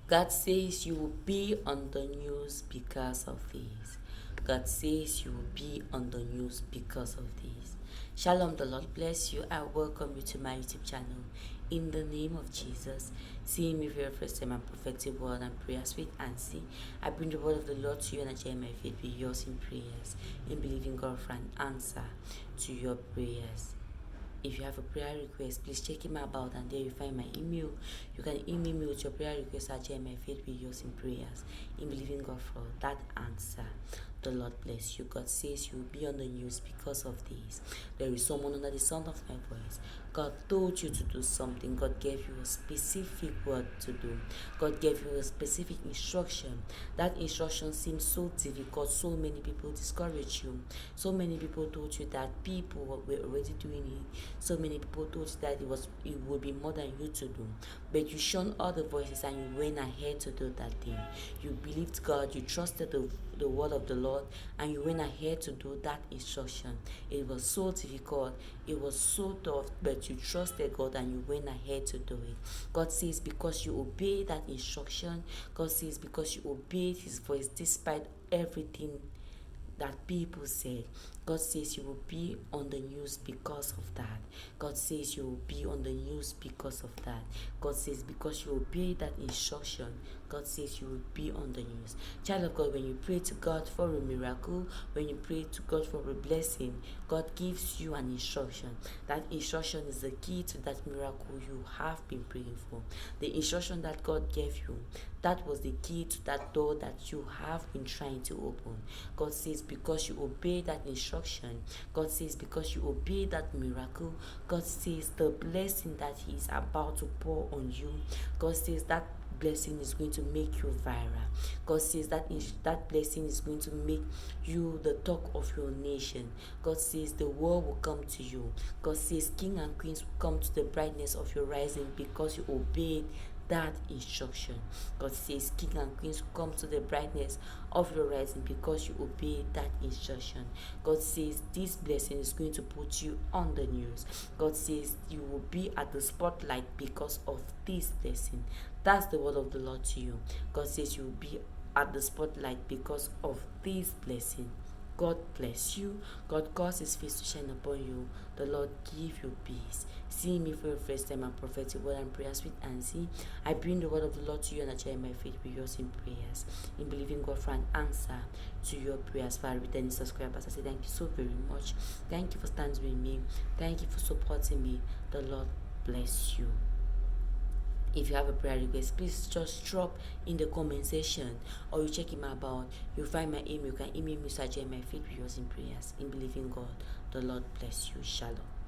God says you will be on the news because of this. God says you will be on the news because of this. Shalom, the Lord bless you. I welcome you to my YouTube channel. In the name of Jesus, seeing me for your first time and prophetic word and prayers with Ansi. I bring the word of the Lord to you and I share my faith with yours in prayers, in believing God for an answer to your prayers. If you have a prayer request, please check him about and there you find my email. You can email me with your prayer request at my faith with yours in prayers, in believing God for that answer. The Lord bless you. God says you will be on the news because of this. There is someone under the sound of my voice. God told you to do something. God gave you a specific word to do. God gave you a specific instruction. That instruction seems so difficult. So many people discourage you. So many people told you that people were already doing it. So many people told you that it would be more than you to do. But you shunned all the voices and you went ahead to do that thing. You believed God. You trusted the word of the Lord and you went ahead to do that instruction. It was so difficult. It was so tough, but you trusted God and you went ahead to do it. God says because you obeyed that instruction, God says because you obeyed his voice despite everything that people said. God says you will be on the news because of that. God says you will be on the news because of that. God says because you obey that instruction, God says you will be on the news. Child of God, when you pray to God for a miracle, when you pray to God for a blessing, God gives you an instruction. That instruction is the key to that miracle you have been praying for. The instruction that God gave you, that was the key to that door that you have been trying to open. God says because you obey that instruction, God says because you obey that miracle, God says the blessing that he is about to pour on you, God says that blessing is going to make you viral. God says that blessing is going to make you the talk of your nation. God says the world will come to you. God says king and queens will come to the brightness of your rising because you obeyed that instruction. God says king and queens will come to the brightness of your rising because you obey that instruction. God says this blessing is going to put you on the news. God says you will be at the spotlight because of this blessing. That's the word of the Lord to you. God says you will be at the spotlight because of this blessing. God bless you. God cause his face to shine upon you. The Lord give you peace. See me for your first time and prophetic word and prayers with Ansi. I bring the word of the Lord to you and I share my faith with yours in prayers, in believing God for an answer to your prayers. For our returning subscribers, I say thank you so very much. Thank you for standing with me. Thank you for supporting me. The Lord bless you. If you have a prayer request, please just drop in the comment section or you check him about. You'll find my email. You can email me, so I share my faith with yours in prayers, in believing God. The Lord bless you. Shalom.